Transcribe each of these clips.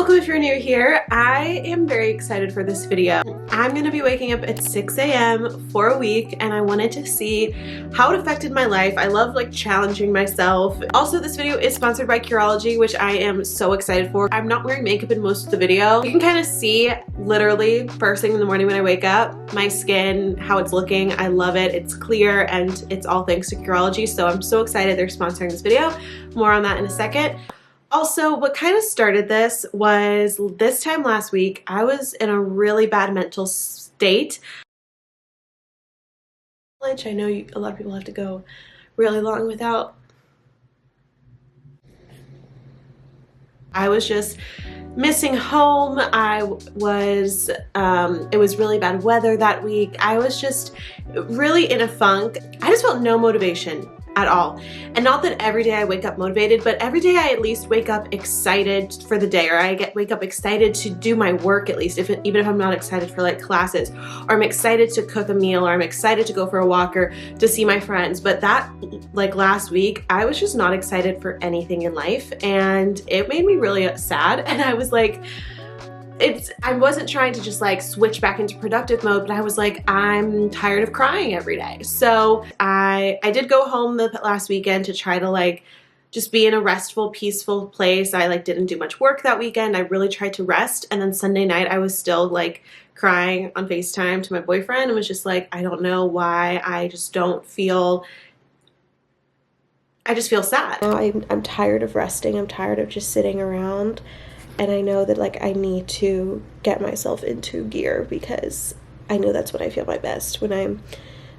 Welcome if you're new here. I am very excited for this video. I'm going to be waking up at 6 a.m. for a week and I wanted to see how it affected my life. I love challenging myself. Also, this video is sponsored by Curology, which I am so excited for. I'm not wearing makeup in most of the video. You can kind of see literally first thing in the morning when I wake up, my skin, how it's looking. I love it. It's clear and it's all thanks to Curology. So I'm so excited they're sponsoring this video. More on that in a second. Also, what kind of started this was this time last week, I was in a really bad mental state. I know a lot of people have to go really long without. I was just missing home. It was really bad weather that week. I was just really in a funk. I just felt no motivation at all. And not that every day I wake up motivated, but every day I at least wake up excited for the day, or I wake up excited to do my work at least, even if I'm not excited for classes, or I'm excited to cook a meal, or I'm excited to go for a walk or to see my friends. But that last week, I was just not excited for anything in life, and it made me really sad. And I was I wasn't trying to just switch back into productive mode, but I was I'm tired of crying every day. So I did go home the last weekend to try to just be in a restful, peaceful place. I didn't do much work that weekend. I really tried to rest. And then Sunday night I was still crying on FaceTime to my boyfriend and was just I don't know why, I just feel sad. I'm tired of resting. I'm tired of just sitting around. And I know that I need to get myself into gear, because I know that's when I feel my best, when I'm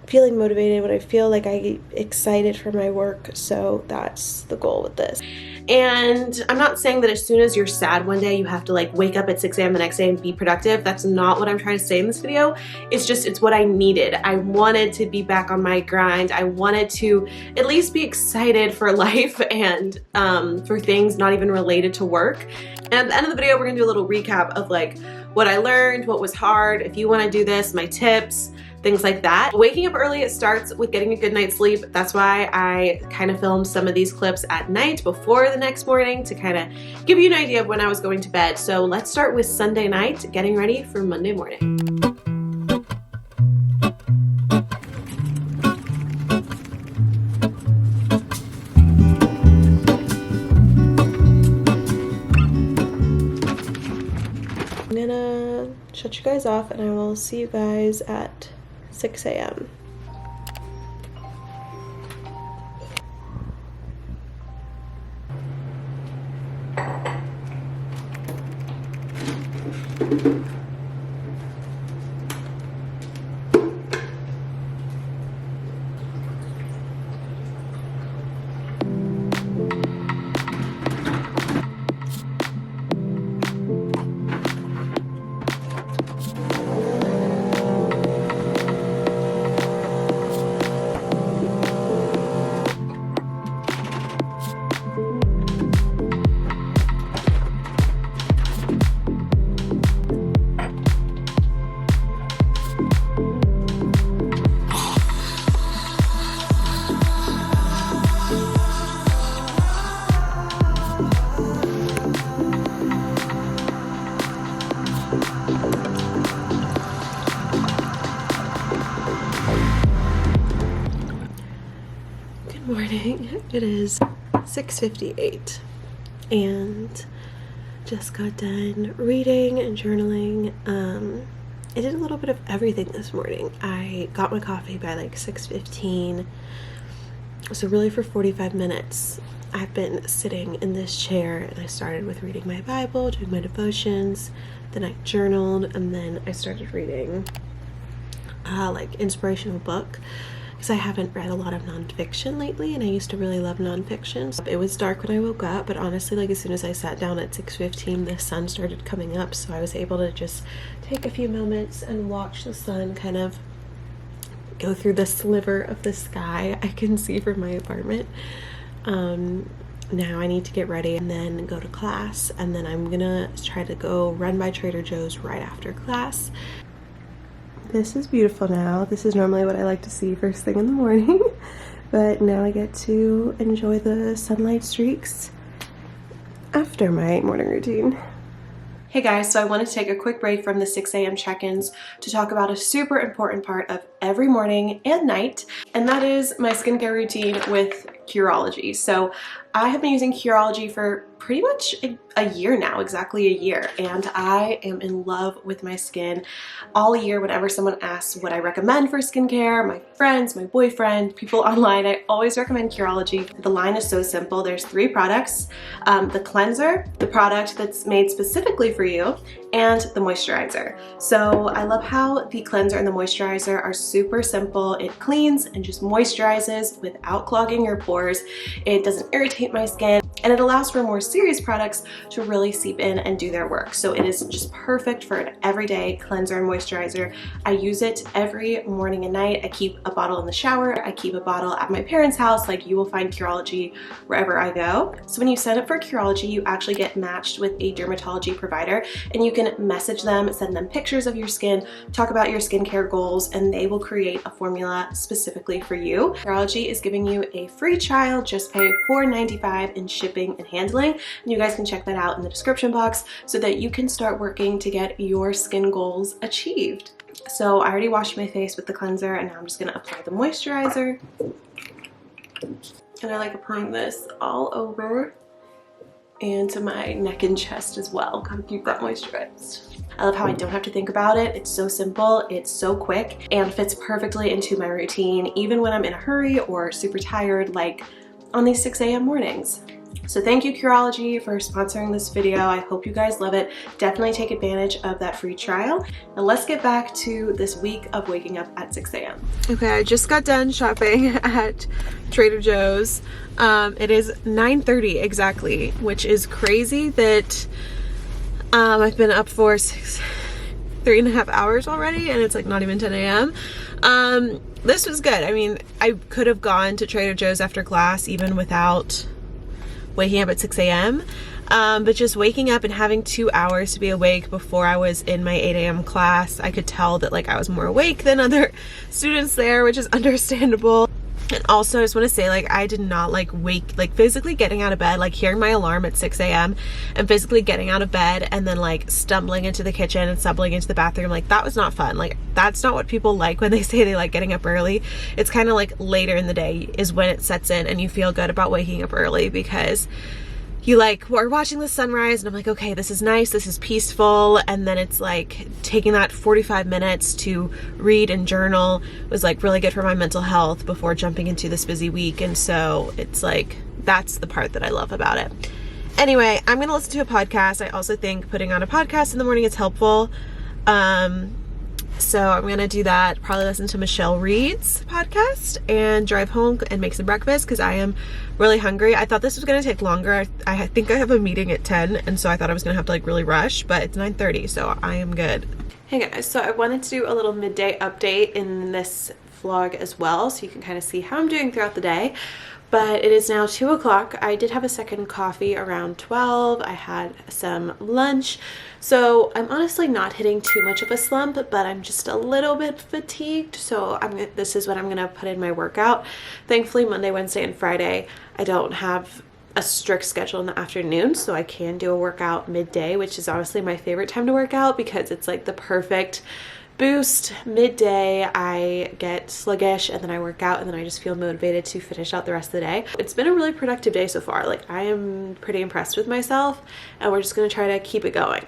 feeling motivated, when I feel I'm excited for my work. So that's the goal with this. And I'm not saying that as soon as you're sad one day, you have to wake up at 6 a.m. the next day and be productive. That's not what I'm trying to say in this video. It's what I needed. I wanted to be back on my grind. I wanted to at least be excited for life and for things not even related to work. And at the end of the video, we're gonna do a little recap of what I learned, what was hard, if you wanna do this, my tips, things like that. Waking up early, it starts with getting a good night's sleep. That's why I kind of filmed some of these clips at night before the next morning to kind of give you an idea of when I was going to bed. So let's start with Sunday night, getting ready for Monday morning. I'm gonna shut you guys off and I will see you guys at 6 a.m. Morning. It is 6:58 and just got done reading and journaling. I did a little bit of everything this morning. I got my coffee by 6:15, so really for 45 minutes I've been sitting in this chair, and I started with reading my Bible, doing my devotions, then I journaled, and then I started reading inspirational book, because I haven't read a lot of nonfiction lately, and I used to really love nonfiction. So it was dark when I woke up, but honestly, as soon as I sat down at 6:15, the sun started coming up, so I was able to just take a few moments and watch the sun kind of go through the sliver of the sky I can see from my apartment. Now I need to get ready and then go to class, and then I'm gonna try to go run by Trader Joe's right after class. This is beautiful now. This is normally what I like to see first thing in the morning, but now I get to enjoy the sunlight streaks after my morning routine. Hey guys, so I wanted to take a quick break from the 6 a.m. check-ins to talk about a super important part of every morning and night, and that is my skincare routine with Curology. So I have been using Curology for pretty much a year now, exactly a year, and I am in love with my skin. All year, whenever someone asks what I recommend for skincare, my friends, my boyfriend, people online, I always recommend Curology. The line is so simple. There's 3 products, the cleanser, the product that's made specifically for you, and the moisturizer. So I love how the cleanser and the moisturizer are super simple. It cleans and just moisturizes without clogging your pores. It doesn't irritate my skin, and it allows for more serious products to really seep in and do their work. So it is just perfect for an everyday cleanser and moisturizer. I use it every morning and night. I keep a bottle in the shower. I keep a bottle at my parents' house. Like, you will find Curology wherever I go. So when you sign up for Curology, you actually get matched with a dermatology provider, and you can message them, send them pictures of your skin, talk about your skincare goals, and they will create a formula specifically for you. Curology is giving you a free trial. Just pay $4.95 in shipping and handling, and you guys can check that out in the description box so that you can start working to get your skin goals achieved. So I already washed my face with the cleanser, and now I'm just going to apply the moisturizer. And I like applying this all over and to my neck and chest as well. Gotta keep that moisturized. I love how I don't have to think about it. It's so simple, it's so quick, and fits perfectly into my routine, even when I'm in a hurry or super tired, like on these 6 a.m. mornings. So thank you, Curology, for sponsoring this video. I hope you guys love it. Definitely take advantage of that free trial. Now let's get back to this week of waking up at 6 a.m. Okay, I just got done shopping at Trader Joe's. It is 9:30 exactly, which is crazy that I've been up for 3.5 hours already, and it's like not even 10 a.m. This was good. I mean, I could have gone to Trader Joe's after class even without waking up at 6 a.m. But just waking up and having 2 hours to be awake before I was in my 8 a.m. class, I could tell that like I was more awake than other students there, which is understandable. And also I just want to say, like, I did not like physically getting out of bed, like hearing my alarm at 6 a.m. and physically getting out of bed and then like stumbling into the kitchen and stumbling into the bathroom. Like, that was not fun. Like, that's not what people like when they say they like getting up early. It's kind of like later in the day is when it sets in and you feel good about waking up early, because you like are watching the sunrise and I'm like, okay, this is nice, this is peaceful. And then it's like taking that 45 minutes to read and journal was like really good for my mental health before jumping into this busy week. And so it's like, that's the part that I love about it. Anyway, I'm gonna listen to a podcast. I also think putting on a podcast in the morning is helpful. So I'm gonna do that, probably listen to Michelle Reed's podcast and drive home and make some breakfast because I am really hungry. I thought this was gonna take longer. I think I have a meeting at 10, and so I thought I was gonna have to like really rush, but it's 9:30, so I am good. Hey guys, so I wanted to do a little midday update in this vlog as well, so you can kind of see how I'm doing throughout the day. But it is now 2 o'clock. I did have a second coffee around 12. I had some lunch. So I'm honestly not hitting too much of a slump, but I'm just a little bit fatigued. So this is what I'm gonna put in my workout. Thankfully, Monday, Wednesday, and Friday, I don't have a strict schedule in the afternoon, so I can do a workout midday, which is honestly my favorite time to work out because it's like the perfect boost. Midday I get sluggish and then I work out and then I just feel motivated to finish out the rest of the day. It's been a really productive day so far. Like, I am pretty impressed with myself, and we're just gonna try to keep it going.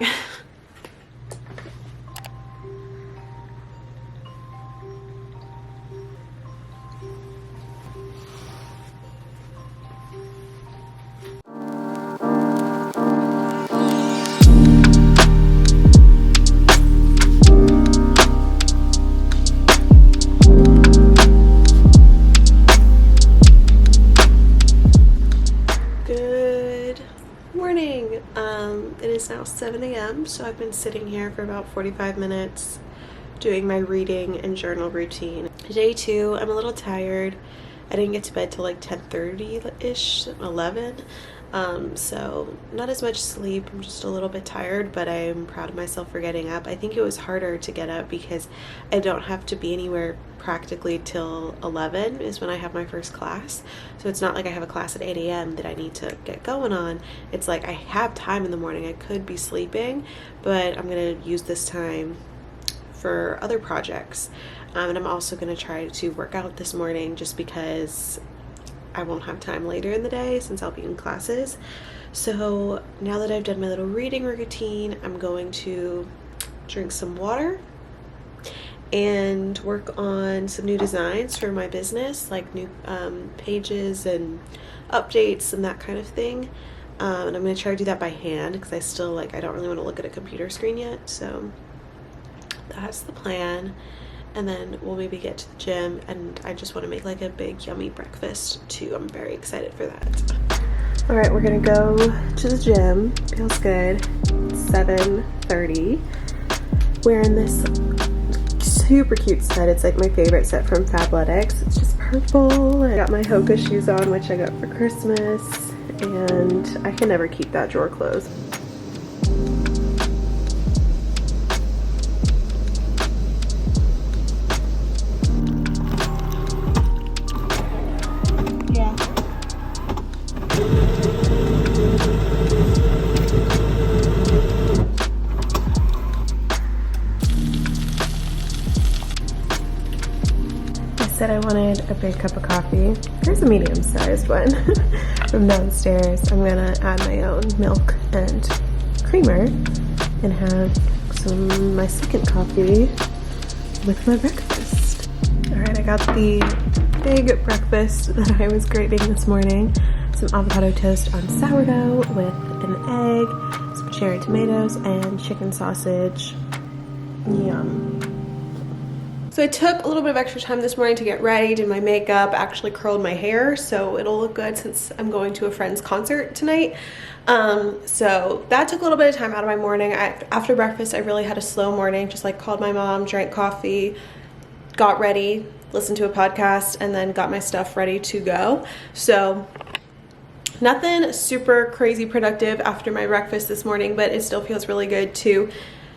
It is now 7 a.m. so I've been sitting here for about 45 minutes doing my reading and journal routine. Day 2, I'm a little tired. I didn't get to bed till like 10:30-ish, 11. So not as much sleep. I'm just a little bit tired, but I'm proud of myself for getting up. I think it was harder to get up because I don't have to be anywhere practically till 11 is when I have my first class. So it's not like I have a class at 8 a.m. that I need to get going on. It's like I have time in the morning. I could be sleeping, but I'm going to use this time for other projects. And I'm also going to try to work out this morning just because I won't have time later in the day since I'll be in classes. So now that I've done my little reading routine, I'm going to drink some water and work on some new designs for my business, like new pages and updates and that kind of thing. And I'm going to try to do that by hand because I don't really want to look at a computer screen yet. So that's the plan. And then we'll maybe get to the gym, and I just want to make like a big yummy breakfast too. I'm very excited for that. All right, we're gonna go to the gym. Feels good. It's 7:30. Wearing this super cute set. It's like my favorite set from Fabletics. It's just purple. I got my Hoka shoes on, which I got for Christmas, and I can never keep that drawer closed. Said I wanted a big cup of coffee. There's a medium-sized one from downstairs. I'm gonna add my own milk and creamer and have my second coffee with my breakfast. All right, I got the big breakfast that I was craving this morning. Some avocado toast on sourdough with an egg, some cherry tomatoes, and chicken sausage. Yum. So I took a little bit of extra time this morning to get ready, did my makeup, actually curled my hair so it'll look good since I'm going to a friend's concert tonight. So that took a little bit of time out of my morning. After breakfast, I really had a slow morning, just like called my mom, drank coffee, got ready, listened to a podcast, and then got my stuff ready to go. So nothing super crazy productive after my breakfast this morning, but it still feels really good to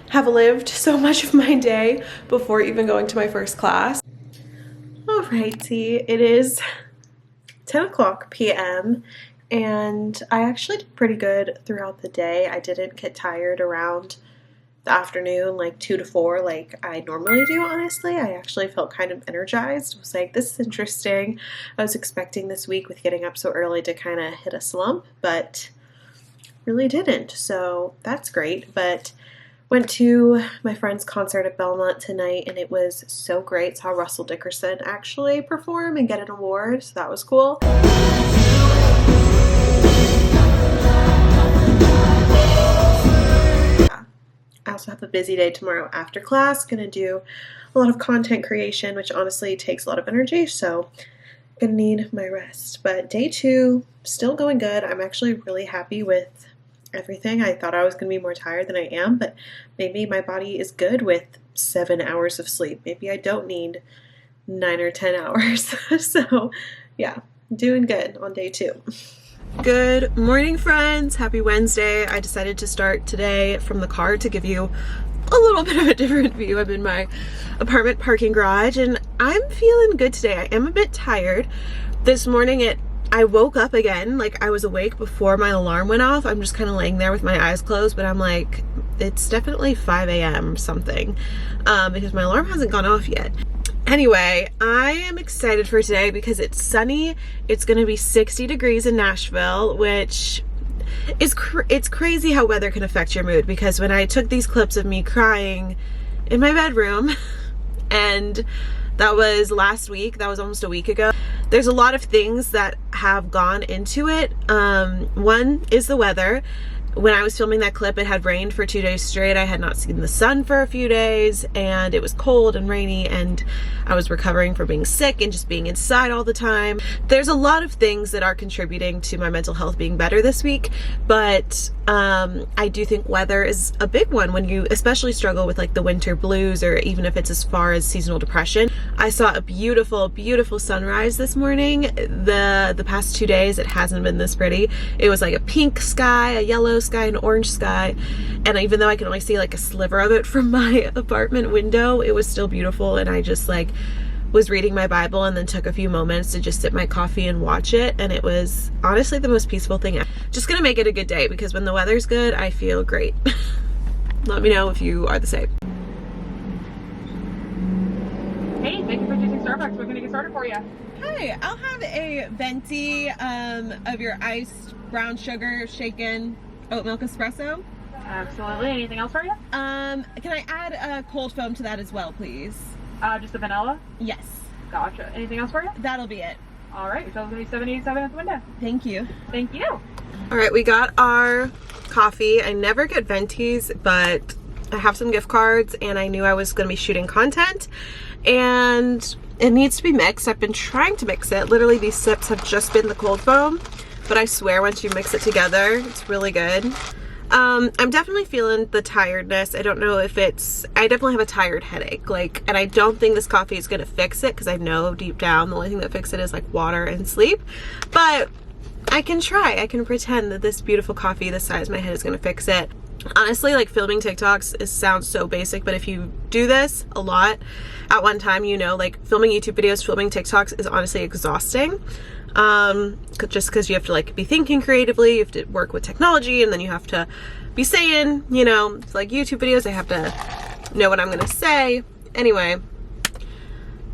have lived so much of my day before even going to my first class. Alrighty, it is 10 o'clock p.m. and I actually did pretty good throughout the day. I didn't get tired around the afternoon, like 2 to 4 like I normally do, honestly. I actually felt kind of energized. I was like, this is interesting. I was expecting this week with getting up so early to kind of hit a slump, but really didn't. So that's great. But went to my friend's concert at Belmont tonight, and it was so great. Saw Russell Dickerson actually perform and get an award, so that was cool. Yeah. I also have a busy day tomorrow after class. Gonna do a lot of content creation, which honestly takes a lot of energy, so gonna need my rest. But day 2, still going good. I'm actually really happy with everything. I thought I was going to be more tired than I am, but maybe my body is good with 7 hours of sleep. Maybe I don't need 9 or 10 hours. So yeah, doing good on day 2. Good morning, friends. Happy Wednesday. I decided to start today from the car to give you a little bit of a different view. I'm in my apartment parking garage and I'm feeling good today. I am a bit tired. This morning I woke up again, like I was awake before my alarm went off. I'm just kind of laying there with my eyes closed, but I'm like, it's definitely 5 a.m. something, because my alarm hasn't gone off yet. Anyway, I am excited for today because it's sunny. It's gonna be 60 degrees in Nashville, which is it's crazy how weather can affect your mood, because when I took these clips of me crying in my bedroom, and that was last week, that was almost a week ago, there's a lot of things that have gone into it. One is the weather, when I was filming that clip, it had rained for 2 days straight. I had not seen the sun for a few days, and it was cold and rainy, and I was recovering from being sick and just being inside all the time. There's a lot of things that are contributing to my mental health being better this week, but I do think weather is a big one when you especially struggle with like the winter blues, or even if it's as far as seasonal depression. I saw a beautiful, beautiful sunrise this morning. The past 2 days, it hasn't been this pretty. It was like a pink sky, a yellow sky, an orange sky, and even though I can only see like a sliver of it from my apartment window, it was still beautiful. And I just like was reading my Bible and then took a few moments to just sip my coffee and watch it, and it was honestly the most peaceful thing. Just gonna make it a good day, because when the weather's good, I feel great. Let me know if you are the same. Hey, thank you for choosing Starbucks. We're gonna get started for you. Hi, I'll have a venti of your iced brown sugar shaken oat milk espresso. Absolutely. Anything else for you? Can I add a cold foam to that as well, please? Just a vanilla? Yes. Gotcha. Anything else for you? That'll be it. All right, your total's gonna be $7.87 at the window. Thank you. Thank you. All right, we got our coffee. I never get ventis, but I have some gift cards, and I knew I was gonna be shooting content, and it needs to be mixed. I've been trying to mix it. Literally, these sips have just been the cold foam, but I swear once you mix it together, it's really good. I'm definitely feeling the tiredness. I don't know if it's, I definitely have a tired headache, like, and I don't think this coffee is gonna fix it, because I know deep down the only thing that fixes it is like water and sleep, but I can try. I can pretend that this beautiful coffee the size of my head is gonna fix it. Honestly, like, filming TikToks sounds so basic, but if you do this a lot at one time, you know, like, filming YouTube videos, filming TikToks is honestly exhausting. Just because you have to like be thinking creatively, you have to work with technology, and then you have to be saying, you know, like YouTube videos, I have to know what I'm gonna say. Anyway,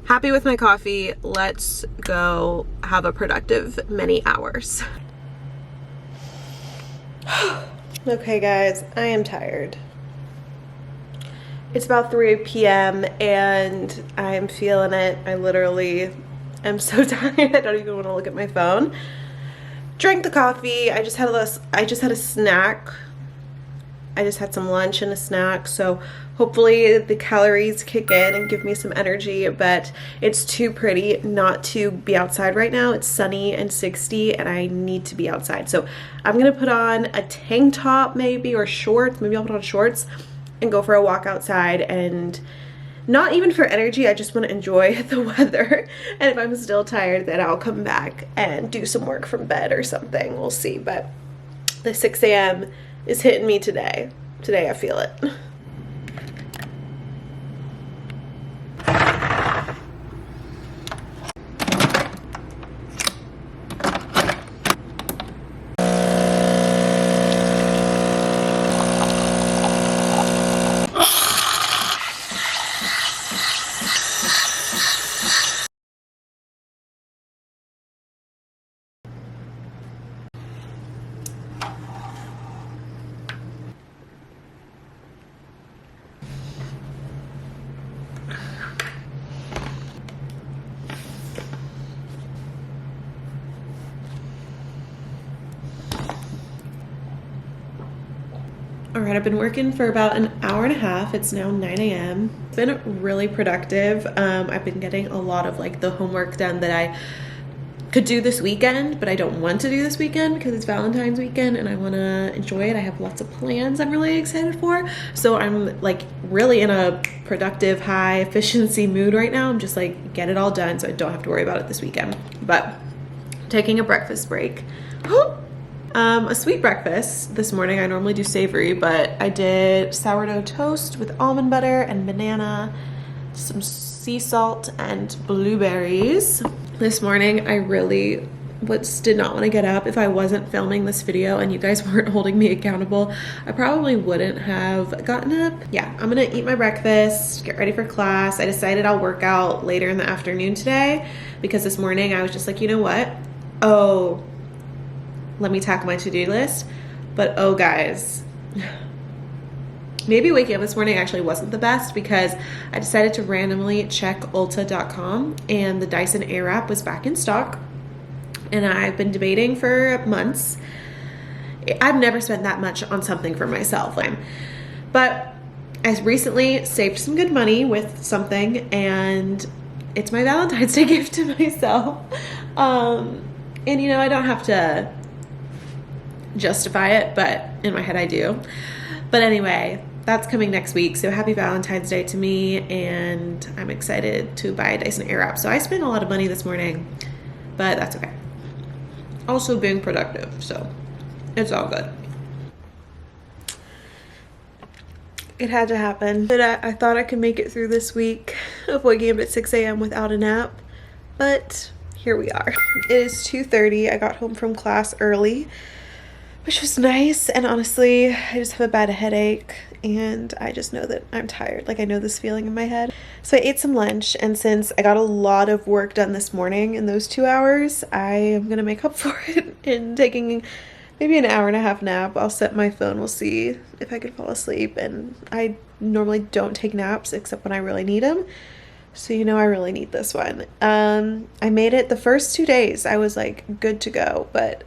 happy with my coffee. Let's go have a productive many hours. Okay guys, I am tired. It's about 3 p.m. and I'm feeling it. I literally am so tired. I don't even want to look at my phone. Drank the coffee. I just had a snack. I just had some lunch and a snack, so hopefully the calories kick in and give me some energy, but it's too pretty not to be outside right now. It's sunny and 60 and I need to be outside. So I'm gonna put on a tank top maybe, or shorts. Maybe I'll put on shorts and go for a walk outside, and not even for energy, I just want to enjoy the weather. And if I'm still tired, then I'll come back and do some work from bed or something. We'll see. But the 6 a.m. is hitting me today. Today I feel it. All right, I've been working for about an hour and a half. It's now 9 a.m. It's been really productive. I've been getting a lot of like the homework done that I could do this weekend, but I don't want to do this weekend because it's Valentine's weekend and I want to enjoy it. I have lots of plans I'm really excited for. So I'm like really in a productive, high efficiency mood right now. I'm just like, get it all done so I don't have to worry about it this weekend. But taking a breakfast break. A sweet breakfast this morning. I normally do savory, but I did sourdough toast with almond butter and banana, some sea salt and blueberries. This morning I really did not want to get up. If I wasn't filming this video and you guys weren't holding me accountable, I probably wouldn't have gotten up. Yeah, I'm gonna eat my breakfast, get ready for class. I decided I'll work out later in the afternoon today because this morning I was just like, you know what? Oh, let me tackle my to-do list. But oh guys, maybe waking up this morning actually wasn't the best because I decided to randomly check Ulta.com and the Dyson Airwrap was back in stock. And I've been debating for months I've never spent that much on something for myself. But I recently saved some good money with something, and it's my Valentine's Day gift to myself. And you know, I don't have to justify it, but in my head I do. But anyway, that's coming next week, so happy Valentine's Day to me, and I'm excited to buy a Dyson Airwrap. So I spent a lot of money this morning, but that's okay. Also being productive, so it's all good. It had to happen. But I thought I could make it through this week of waking up at 6 a.m. without a nap, but here we are. It is 2:30. I got home from class early, which was nice, and honestly, I just have a bad headache, and I just know that I'm tired. Like, I know this feeling in my head. So I ate some lunch, and since I got a lot of work done this morning in those 2 hours, I am gonna make up for it in taking maybe an hour and a half nap. I'll set my phone, we'll see if I can fall asleep, and I normally don't take naps except when I really need them. So you know I really need this one. I made it the first 2 days. I was like good to go, but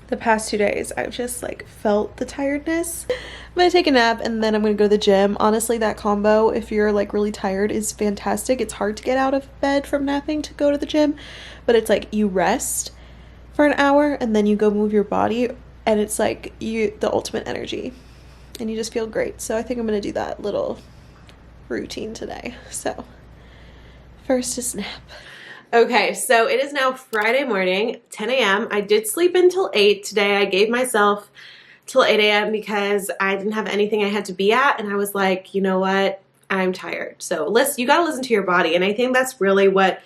the past 2 days I've just like felt the tiredness. I'm gonna take a nap and then I'm gonna go to the gym. Honestly, that combo, if you're like really tired, is fantastic. It's hard to get out of bed from napping to go to the gym, but it's like you rest for an hour and then you go move your body, and it's like the ultimate energy, and you just feel great. So I think I'm gonna do that little routine today. So first is nap. Okay, so it is now Friday morning, 10 a.m. I did sleep until 8 today. I gave myself till 8 a.m. because I didn't have anything I had to be at, and I was like, you know what, I'm tired. So you gotta listen to your body, and I think that's really what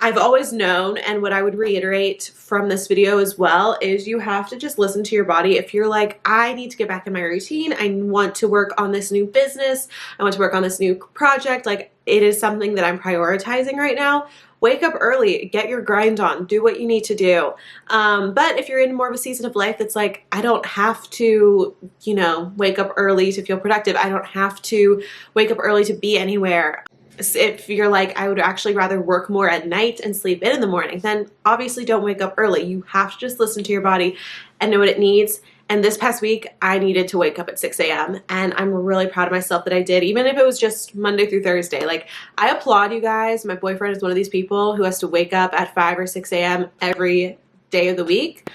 I've always known, and what I would reiterate from this video as well, is you have to just listen to your body. If you're like, I need to get back in my routine, I want to work on this new business, I want to work on this new project, like it is something that I'm prioritizing right now, wake up early, get your grind on, do what you need to do. But if you're in more of a season of life that's like, I don't have to, you know, wake up early to feel productive, I don't have to wake up early to be anywhere. If you're like, I would actually rather work more at night and sleep in the morning, then obviously don't wake up early. You have to just listen to your body and know what it needs. And this past week, I needed to wake up at 6 a.m. and I'm really proud of myself that I did, even if it was just Monday through Thursday. Like, I applaud you guys. My boyfriend is one of these people who has to wake up at 5 or 6 a.m. every day of the week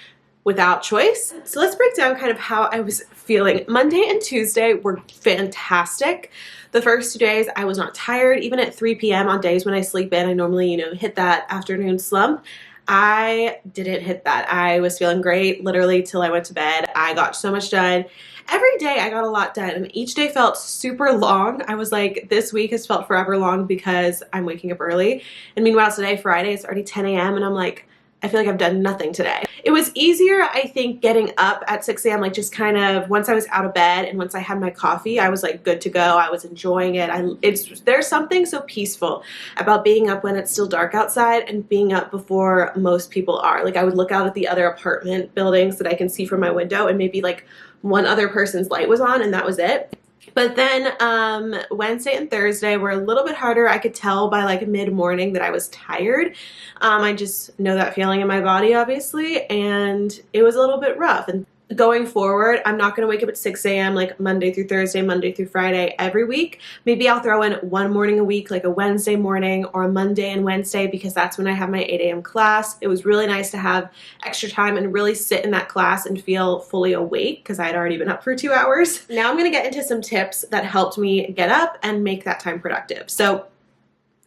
without choice. So let's break down kind of how I was feeling. Monday and Tuesday were fantastic. The first 2 days I was not tired. Even at 3 p.m. on days when I sleep in, I normally, you know, hit that afternoon slump. I didn't hit that. I was feeling great literally till I went to bed. I got so much done. Every day I got a lot done, and each day felt super long. I was like, this week has felt forever long because I'm waking up early. And meanwhile today, Friday, it's already 10 a.m. and I'm like, I feel like I've done nothing today. It was easier, I think, getting up at 6 a.m. like just kind of once I was out of bed and once I had my coffee, I was like good to go. I was enjoying it. There's something so peaceful about being up when it's still dark outside and being up before most people are. Like, I would look out at the other apartment buildings that I can see from my window, and maybe like one other person's light was on, and that was it. But then Wednesday and Thursday were a little bit harder. I could tell by like mid-morning that I was tired. I just know that feeling in my body, obviously, and it was a little bit rough. And going forward, I'm not going to wake up at 6 a.m. like Monday through Thursday, Monday through Friday every week. Maybe I'll throw in one morning a week, like a Wednesday morning or a Monday and Wednesday, because that's when I have my 8 a.m. class. It was really nice to have extra time and really sit in that class and feel fully awake because I had already been up for 2 hours. Now I'm going to get into some tips that helped me get up and make that time productive. So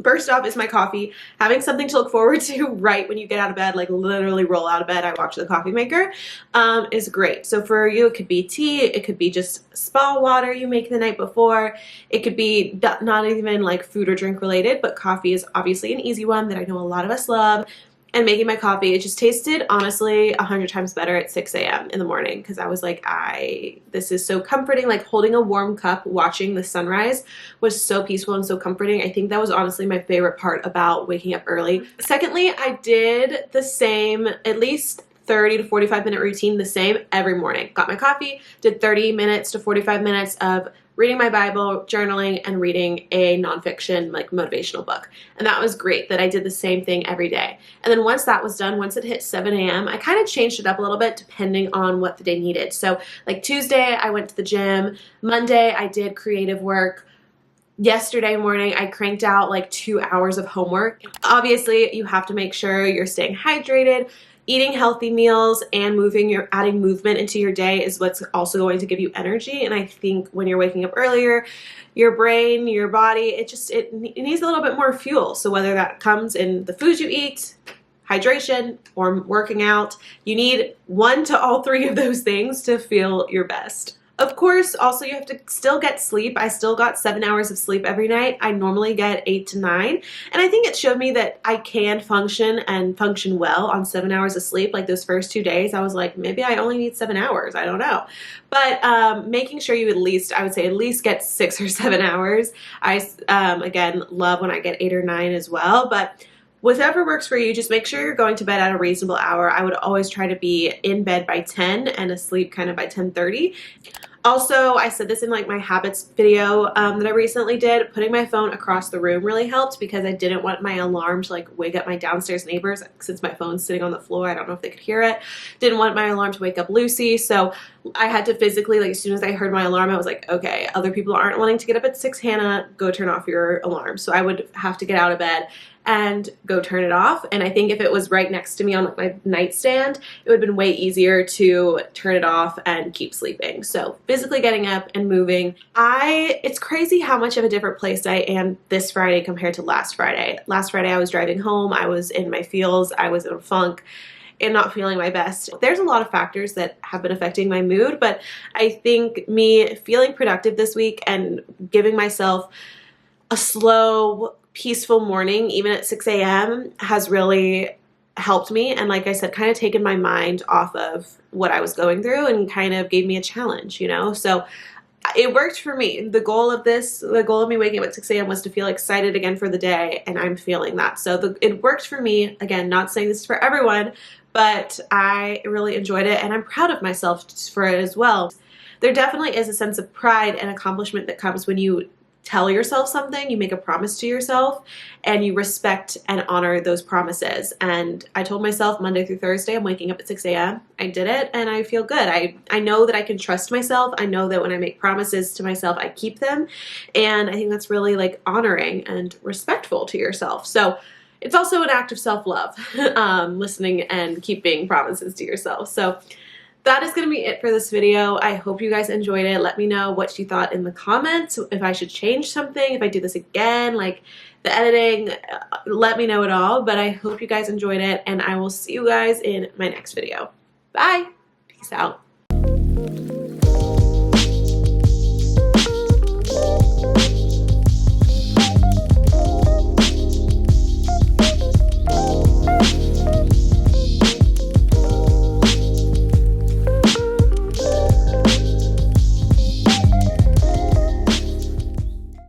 first off is my coffee. Having something to look forward to right when you get out of bed, like literally roll out of bed, I watch the coffee maker, is great. So for you, it could be tea, it could be just spa water you make the night before, it could be not even like food or drink related, but coffee is obviously an easy one that I know a lot of us love. And making my coffee, it just tasted honestly 100 times better at 6 a.m. in the morning, because I was like, this is so comforting. Like, holding a warm cup watching the sunrise was so peaceful and so comforting. I think that was honestly my favorite part about waking up early. Secondly, I did the same, at least 30 to 45 minute routine, the same every morning. Got my coffee, did 30 minutes to 45 minutes of reading my Bible, journaling, and reading a nonfiction like motivational book. And that was great that I did the same thing every day. And then once that was done, once it hit 7 a.m., I kind of changed it up a little bit depending on what the day needed. So like Tuesday, I went to the gym. Monday, I did creative work. Yesterday morning, I cranked out like 2 hours of homework. Obviously, you have to make sure you're staying hydrated. Eating healthy meals and adding movement into your day is what's also going to give you energy. And I think when you're waking up earlier, your brain, your body, it needs a little bit more fuel. So whether that comes in the foods you eat, hydration, or working out, you need one to all three of those things to feel your best. Of course, also you have to still get sleep. I still got 7 hours of sleep every night. I normally get 8 to 9. And I think it showed me that I can function and function well on 7 hours of sleep. Like those first 2 days, I was like, maybe I only need 7 hours. I don't know. But making sure you I would say at least get 6 or 7 hours. I, again, love when I get 8 or 9 as well. But whatever works for you, just make sure you're going to bed at a reasonable hour. I would always try to be in bed by 10 and asleep kind of by 10:30. Also, I said this in like my habits video that I recently did, putting my phone across the room really helped because I didn't want my alarm to like wake up my downstairs neighbors since my phone's sitting on the floor. I don't know if they could hear it. Didn't want my alarm to wake up Lucy. So I had to physically, like as soon as I heard my alarm, I was like, okay, other people aren't wanting to get up at 6, Hannah, go turn off your alarm. So I would have to get out of bed and go turn it off. And I think if it was right next to me on like my nightstand, it would have been way easier to turn it off and keep sleeping. So physically getting up and moving. It's crazy how much of a different place I am this Friday compared to last Friday. Last Friday I was driving home, I was in my feels, I was in a funk and not feeling my best. There's a lot of factors that have been affecting my mood, but I think me feeling productive this week and giving myself a slow, peaceful morning, even at 6 a.m., has really helped me. And like I said, kind of taken my mind off of what I was going through and kind of gave me a challenge, you know? So it worked for me. The goal of me waking up at 6 a.m. was to feel excited again for the day, and I'm feeling that. So it worked for me. Again, not saying this is for everyone, but I really enjoyed it, and I'm proud of myself for it as well. There definitely is a sense of pride and accomplishment that comes when you tell yourself something, you make a promise to yourself, and you respect and honor those promises. And I told myself Monday through Thursday, I'm waking up at 6 a.m. I did it, and I feel good. I know that I can trust myself. I know that when I make promises to myself, I keep them. And I think that's really like honoring and respectful to yourself. So it's also an act of self-love, listening and keeping promises to yourself. So that is going to be it for this video. I hope you guys enjoyed it. Let me know what you thought in the comments. If I should change something, if I do this again, like the editing, let me know it all. But I hope you guys enjoyed it, and I will see you guys in my next video. Bye. Peace out.